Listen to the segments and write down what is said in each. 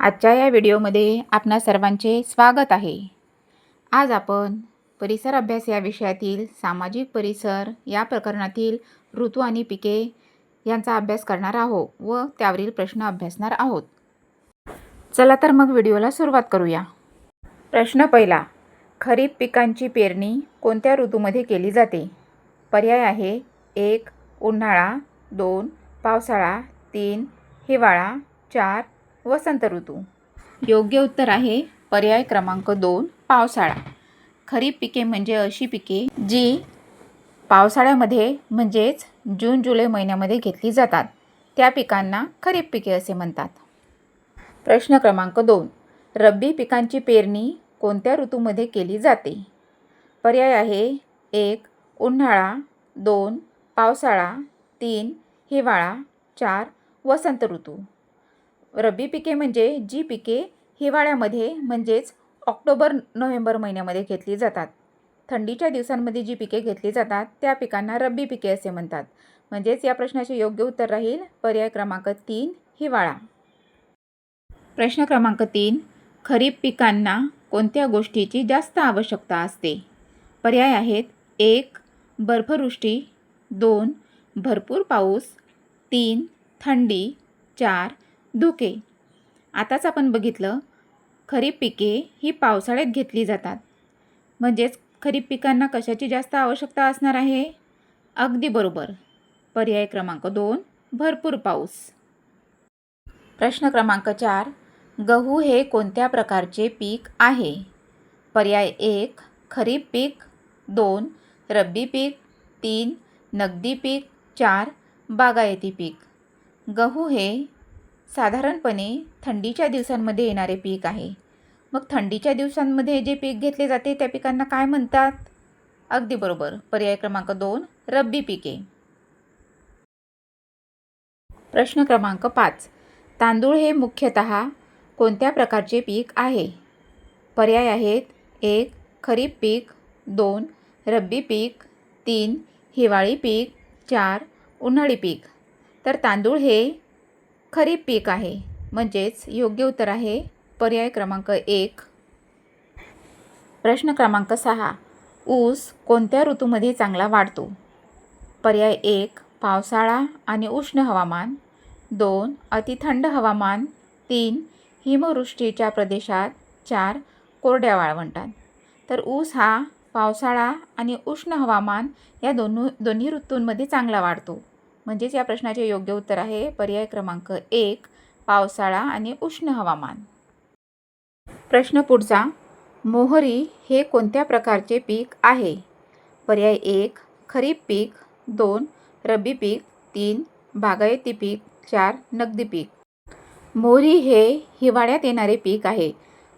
आजच्या या व्हिडिओमध्ये आपणा सर्वांचे स्वागत आहे। आज आपण परिसर अभ्यास या विषयातील सामाजिक परिसर या प्रकरणातील ऋतू आणि पिके यांचा अभ्यास करणार आहोत व त्यावरील प्रश्न अभ्यासणार आहोत। चला तर मग व्हिडिओला सुरुवात करूया। प्रश्न पहिला, खरीप पिकांची पेरणी कोणत्या ऋतूमध्ये केली जाते? पर्याय आहे 1 उन्हाळा, 2 पावसाळा, 3 हिवाळा, 4 वसंत ऋतू। योग्य उत्तर आहे पर्याय क्रमांक 2 पावसाळा। खरीप पिके म्हणजे अशी पिके जी पावसाळ्यामध्ये म्हणजेच जून जुलै महिन्यामध्ये घेतली जातात, त्या पिकांना खरीप पिके असे म्हणतात। प्रश्न क्रमांक 2, रब्बी पिकांची पेरणी कोणत्या ऋतूमध्ये केली जाते? पर्याय आहे 1 उन्हाळा, 2 पावसाळा, 3 हिवाळा, 4 वसंत ऋतू। रब्बी पिके म्हणजे जी पिके हिवाळ्यामध्ये म्हणजेच ऑक्टोबर नोव्हेंबर महिन्यामध्ये घेतली जातात। थंडीच्या दिवसांमध्ये जी पिके घेतली जातात त्या पिकांना रब्बी पिके असे म्हणतात। म्हणजेच या प्रश्नाचे योग्य उत्तर राहील पर्याय क्रमांक 3 हिवाळा। प्रश्न क्रमांक 3, खरीप पिकांना कोणत्या गोष्टीची जास्त आवश्यकता असते? पर्याय आहेत 1 बर्फवृष्टी, 2 भरपूर पाऊस, 3 थंडी, 4 धुके। आताच आपण बघितलं खरीप पिके ही पावसाळ्यात घेतली जातात, म्हणजेच खरीप पिकांना कशाची जास्त आवश्यकता असणार आहे? अगदी बरोबर, पर्याय क्रमांक 2 भरपूर पाऊस। प्रश्न क्रमांक 4, गहू हे कोणत्या प्रकारचे पीक आहे? पर्याय 1 खरीप पीक, 2 रब्बी पीक, 3 नगदी पीक, 4 बागायती पीक। गहू हे साधारणपणे थंडीच्या दिवसांमध्ये येणारे पीक आहे। मग थंडीच्या दिवसांमध्ये जे पीक घेतले जाते त्या पिकांना काय म्हणतात? अगदी बरोबर, पर्याय क्रमांक 2 रब्बी पिके। प्रश्न क्रमांक 5, तांदूळ हे मुख्यतः कोणत्या प्रकारचे पीक आहे? पर्याय आहेत 1 खरीप पीक, 2 रब्बी पीक, 3 हिवाळी पीक, 4 उन्हाळी पीक। तर तांदूळ हे खरीप पीक आहे, म्हणजेच योग्य उत्तर आहे पर्याय क्रमांक 1। प्रश्न क्रमांक 6, ऊस कोणत्या ऋतूमध्ये चांगला वाढतो? पर्याय 1 पावसाळा आणि उष्ण हवामान, 2 अतिथंड हवामान, 3 हिमवृष्टीच्या प्रदेशात, 4 कोरड्या वाळवंटात। तर ऊस हा पावसाळा आणि उष्ण हवामान या दोन्ही ऋतूंमध्ये चांगला वाढतो, म्हणजेच या प्रश्नाचे योग्य उत्तर आहे पर्याय क्रमांक 1 पावसाळा आणि उष्ण हवामान। प्रश्न पुढचा, मोहरी हे कोणत्या प्रकारचे पीक आहे? पर्याय 1 खरीप पीक, 2 रब्बी पीक, 3 बागायती पीक, 4 नगदी पीक। मोहरी हे हिवाळ्यात येणारे पीक आहे,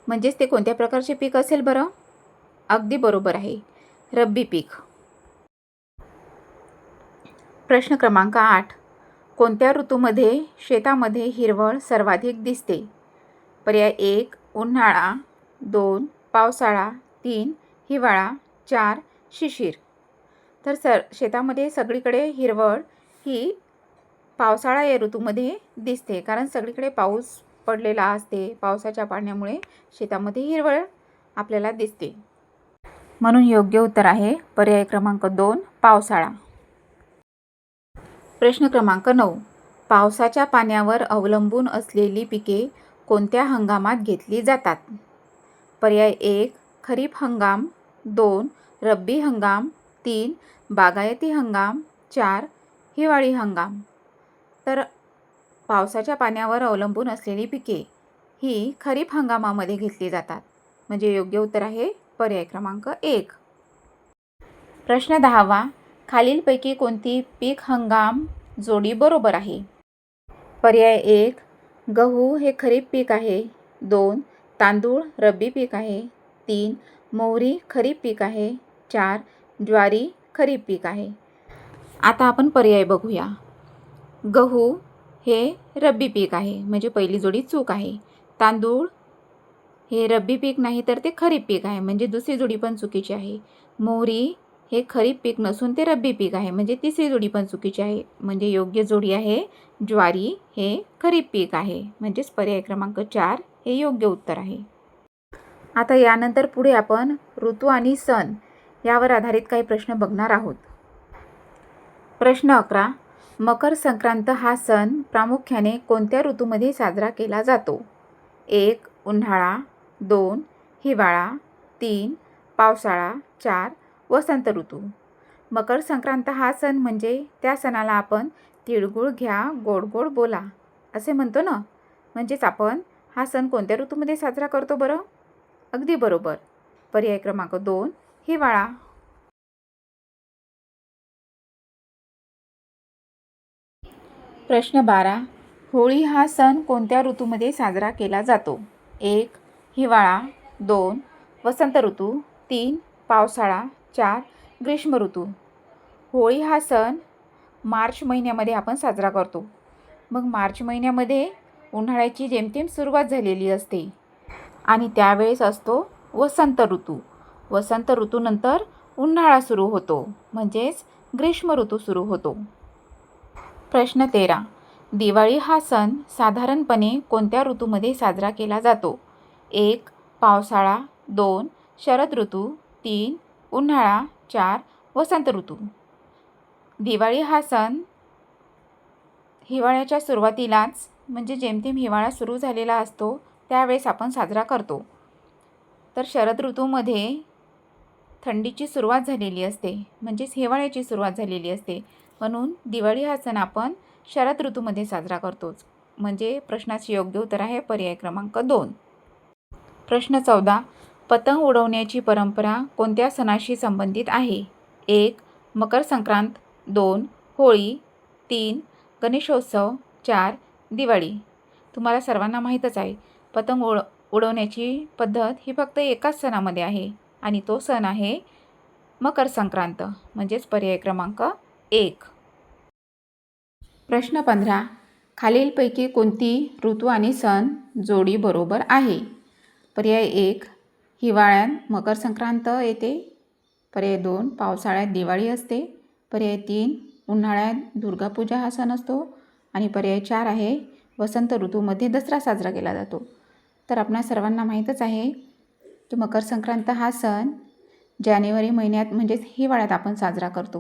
म्हणजेच ते कोणत्या प्रकारचे पीक असेल बरं? अगदी बरोबर आहे, रब्बी पीक। प्रश्न क्रमांक 8, कोणत्या ऋतूमध्ये शेतामध्ये हिरवळ सर्वाधिक दिसते? पर्याय 1 उन्हाळा, 2 पावसाळा, 3 हिवाळा, 4 शिशिर। तर शेतामध्ये सगळीकडे हिरवळ ही पावसाळा या ऋतूमध्ये दिसते, कारण सगळीकडे पाऊस पडलेला असते। पावसाच्या पाण्यामुळे शेतामध्ये हिरवळ आपल्याला दिसते, म्हणून योग्य उत्तर आहे पर्याय क्रमांक 2 पावसाळा। प्रश्न क्रमांक 9, पावसाच्या पाण्यावर अवलंबून असलेली पिके कोणत्या हंगामात घेतली जातात? पर्याय 1 खरीप हंगाम, 2 रब्बी हंगाम, 3 बागायती हंगाम, 4 हिवाळी हंगाम। तर पावसाच्या पाण्यावर अवलंबून असलेली पिके ही खरीप हंगामामध्ये घेतली जातात, म्हणजे योग्य उत्तर आहे पर्याय क्रमांक 1। प्रश्न 10वा, खालीलपैकी कोणती पीक हंगाम जोडी बरोबर आहे? पर्याय 1 गहू हे खरीप पीक आहे, 2 तांदूळ रब्बी पीक आहे, 3 मोहरी खरीप पीक आहे, 4 ज्वारी खरीप पीक आहे। आता आपण पर्याय बघूया। गहू हे रब्बी पीक आहे, म्हणजे पहिली जोडी चूक आहे। तांदूळ हे रब्बी पीक नाही तर ते खरीप पीक आहे, म्हणजे दुसरी जोडी पण चुकीची आहे। मोहरी हे खरीप पीक नसून ते रब्बी पीक आहे, म्हणजे तिसरी जोडी पण चुकीची आहे. म्हणजे योग्य जोडी आहे ज्वारी हे खरीप पीक आहे, म्हणजेच पर्याय क्रमांक 4 हे योग्य उत्तर आहे. आता यानंतर पुढे आपण ऋतू आणि सण यावर आधारित काही प्रश्न बघणार आहोत. प्रश्न 11. मकर संक्रांत हा सण प्रामुख्याने कोणत्या ऋतूमध्ये साजरा केला जातो? 1. उन्हाळा, 2. हिवाळा, 3. पावसाळा, 4. वसंत ऋतू. मकर संक्रांत हा सण म्हणजे त्या सणाला आपण तिळगुळ घ्या गोड गोड बोला असे म्हणतो ना, म्हणजेच आपण हा सण कोणत्या ऋतूमध्ये साजरा करतो बरं? अगदी बरोबर, पर्याय क्रमांक 2 हिवाळा. प्रश्न 12. होळी हा सण कोणत्या ऋतूमध्ये साजरा केला जातो? 1. हिवाळा, 2. वसंत ऋतू, 3. पावसाळा, 4. ग्रीष्म ऋतू. होळी हा सण मार्च महिन्यामध्ये आपण साजरा करतो. मग मार्च महिन्यामध्ये उन्हाळ्याची जेमतेम सुरुवात झालेली असते आणि त्यावेळेस असतो वसंत ऋतू. वसंत ऋतूनंतर उन्हाळा सुरू होतो, म्हणजेच ग्रीष्म ऋतू सुरू होतो. प्रश्न 13. दिवाळी हा सण साधारणपणे कोणत्या ऋतूमध्ये साजरा केला जातो? 1. पावसाळा, 2. शरद ऋतू, 3. उन्हाळा, 4. वसंत ऋतू. दिवाळी हा सण हिवाळ्याच्या सुरुवातीलाच, म्हणजे जेमतेम हिवाळा सुरू झालेला असतो त्यावेळेस आपण साजरा करतो. तर शरद ऋतूमध्ये थंडीची सुरुवात झालेली असते, म्हणजेच हिवाळ्याची सुरुवात झालेली असते, म्हणून दिवाळी हा सण आपण शरद ऋतूमध्ये साजरा करतोच. म्हणजे प्रश्नाचे योग्य उत्तर आहे पर्याय क्रमांक 2. प्रश्न 14. पतंग उडवण्याची परंपरा कोणत्या सणाशी संबंधित आहे? 1. मकर संक्रांत, 2. होळी, 3. गणेशोत्सव, 4. दिवाळी. तुम्हाला सर्वांना माहीतच आहे, पतंग उडवण्याची पद्धत ही फक्त एकाच सणामध्ये आहे आणि तो सण आहे मकर संक्रांत, म्हणजेच पर्याय क्रमांक 1. प्रश्न 15. खालीलपैकी कोणती ऋतू आणि सण जोडी बरोबर आहे? पर्याय 1. हिवाळ्यात मकर संक्रांत येते, पर्याय 2. पावसाळ्यात दिवाळी असते, पर्याय 3. उन्हाळ्यात दुर्गापूजा हा सण असतो आणि पर्याय 4 आहे वसंत ऋतूमध्ये दसरा साजरा केला जातो. तर आपणा सर्वांना माहीतच आहे की मकर संक्रांत हा सण जानेवारी महिन्यात म्हणजेच हिवाळ्यात आपण साजरा करतो,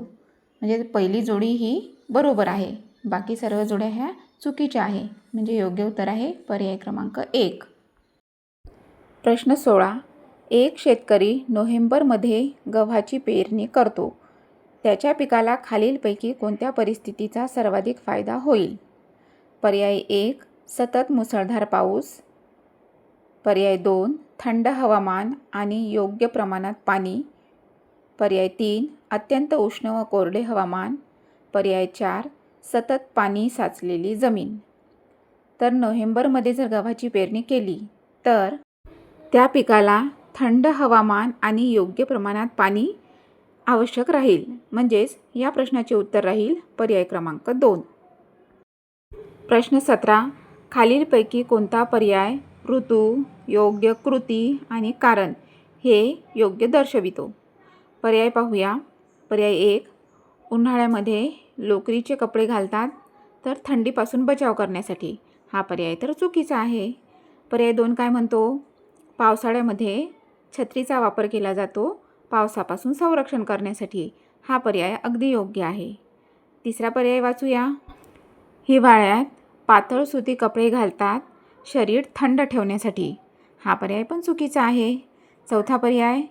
म्हणजे पहिली जोडी ही बरोबर आहे, बाकी सर्व जोड्या ह्या चुकीच्या आहे, म्हणजे योग्य उत्तर आहे पर्याय क्रमांक 1. प्रश्न 16. एक शेतकरी नोव्हेंबरमध्ये गव्हाची पेरणी करतो, त्याच्या पिकाला खालीलपैकी कोणत्या परिस्थितीचा सर्वाधिक फायदा होईल? पर्याय 1. सतत मुसळधार पाऊस, पर्याय 2. थंड हवामान आणि योग्य प्रमाणात पाणी, पर्याय 3. अत्यंत उष्ण व कोरडे हवामान, पर्याय 4. सतत पाणी साचलेली जमीन. तर नोव्हेंबरमध्ये जर गव्हाची पेरणी केली तर त्या पिकाला थंड हवामान आणि योग्य प्रमाणात पाणी आवश्यक राहील, म्हणजेच या प्रश्नाचे उत्तर राहील पर्याय क्रमांक 2. प्रश्न 17. खालीलपैकी कोणता पर्याय ऋतू, योग्य कृती आणि कारण हे योग्य दर्शवितो? पर्याय पाहूया. पर्याय 1. उन्हाळ्यामध्ये लोकरीचे कपडे घालतात तर थंडीपासून बचाव करण्यासाठी, हा पर्याय तर चुकीचा आहे. पर्याय 2 काय म्हणतो? पावसाळ्यामध्ये छत्रीचा वापर केला जातो पावसापासून संरक्षण करण्यासाठी, हा पर्याय अगदी योग्य आहे. तिसरा पर्याय वाचूया. हिवाळ्यात पातळ सुती कपडे घालतात शरीर थंड ठेवण्यासाठी, हा पर्याय पण चुकीचा आहे. चौथा पर्याय,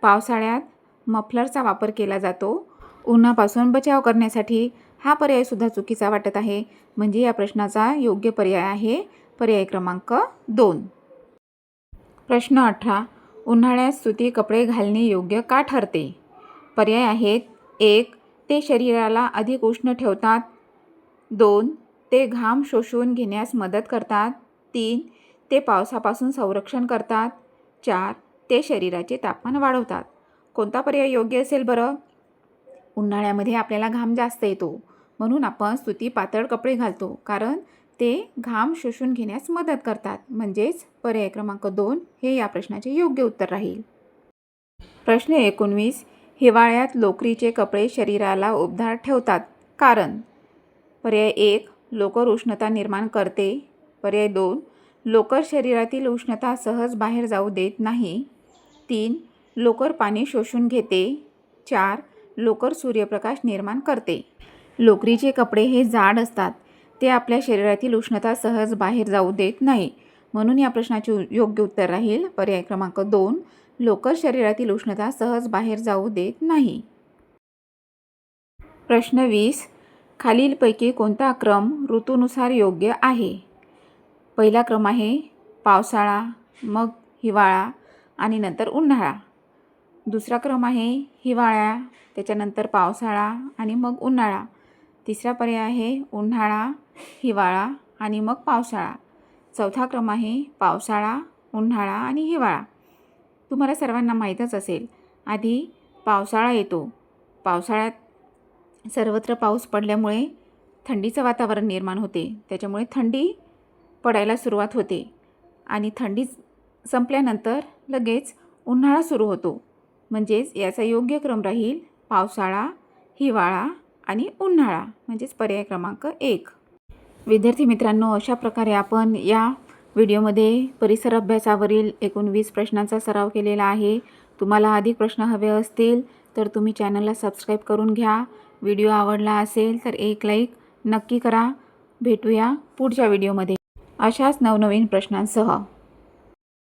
पावसाळ्यात मफलरचा वापर केला जातो उन्हापासून बचाव करण्यासाठी, हा पर्यायसुद्धा चुकीचा वाटत आहे, म्हणजे या प्रश्नाचा योग्य पर्याय आहे पर्याय क्रमांक 2. प्रश्न 18. उन्हाळ्यात सुती कपडे घालणे योग्य का ठरते? पर्याय आहेत. 1. ते शरीराला अधिक उष्ण ठेवतात, 2. ते घाम शोषून घेण्यास मदत करतात, 3. ते पावसापासून संरक्षण करतात, 4. ते शरीराचे तापमान वाढवतात. कोणता पर्याय योग्य असेल बरं? उन्हाळ्यामध्ये आपल्याला घाम जास्त येतो, म्हणून आपण सुती पातळ कपडे घालतो, कारण ते घाम शोषून घेण्यास मदत करतात, म्हणजेच पर्याय क्रमांक 2 हे या प्रश्नाचे योग्य उत्तर राहील. प्रश्न 19. हिवाळ्यात लोकरीचे कपडे शरीराला उबदार ठेवतात. कारण पर्याय 1 लोकर उष्णता निर्माण करते. पर्याय 2 लोकर शरीरातील उष्णता सहज बाहेर जाऊ देत नाही. 3 लोकर पाणी शोषून घेते. 4 लोकर सूर्यप्रकाश निर्माण करते. लोकरीचे कपडे हे जाड असतात. ते आपल्या शरीरातील उष्णता सहज बाहेर जाऊ देत नाही. म्हणून या प्रश्नाचे योग्य उत्तर राहील पर्याय क्रमांक 2 लोकर शरीरातील उष्णता सहज बाहेर जाऊ देत नाही. प्रश्न 20 खालीलपैकी कोणता क्रम ऋतूनुसार योग्य आहे? पहिला क्रम आहे पावसाळा, मग हिवाळा आणि नंतर उन्हाळा. दुसरा क्रम आहे हिवाळा, त्याच्यानंतर पावसाळा आणि मग उन्हाळा. तिसरा पर्याय आहे उन्हाळा, हिवाळा आणि मग पावसाळा. चौथा क्रम आहे पावसाळा, उन्हाळा आणि हिवाळा. तुम्हाला सर्वांना माहीतच असेल, आधी पावसाळा येतो. पावसाळ्यात सर्वत्र पाऊस पडल्यामुळे थंडीचं वातावरण निर्माण होते. त्याच्यामुळे थंडी पडायला सुरुवात होते आणि थंडी संपल्यानंतर लगेच उन्हाळा सुरू होतो. म्हणजेच याचा योग्य क्रम राहील पावसाळा, हिवाळा आणि उन्हाळा, म्हणजेच पर्याय क्रमांक 1. विद्यार्थी मित्रांनो, अशा प्रकारे आपण या व्हिडिओमध्ये परिसर अभ्यासावरील एकूण 20 प्रश्नांचा सराव केलेला आहे. तुम्हाला अधिक प्रश्न हवे असतील तर तुम्ही चॅनलला सबस्क्राईब करून घ्या. व्हिडिओ आवडला असेल तर एक लाईक नक्की करा. भेटूया पुढच्या व्हिडिओमध्ये अशाच नवनवीन प्रश्नांसह.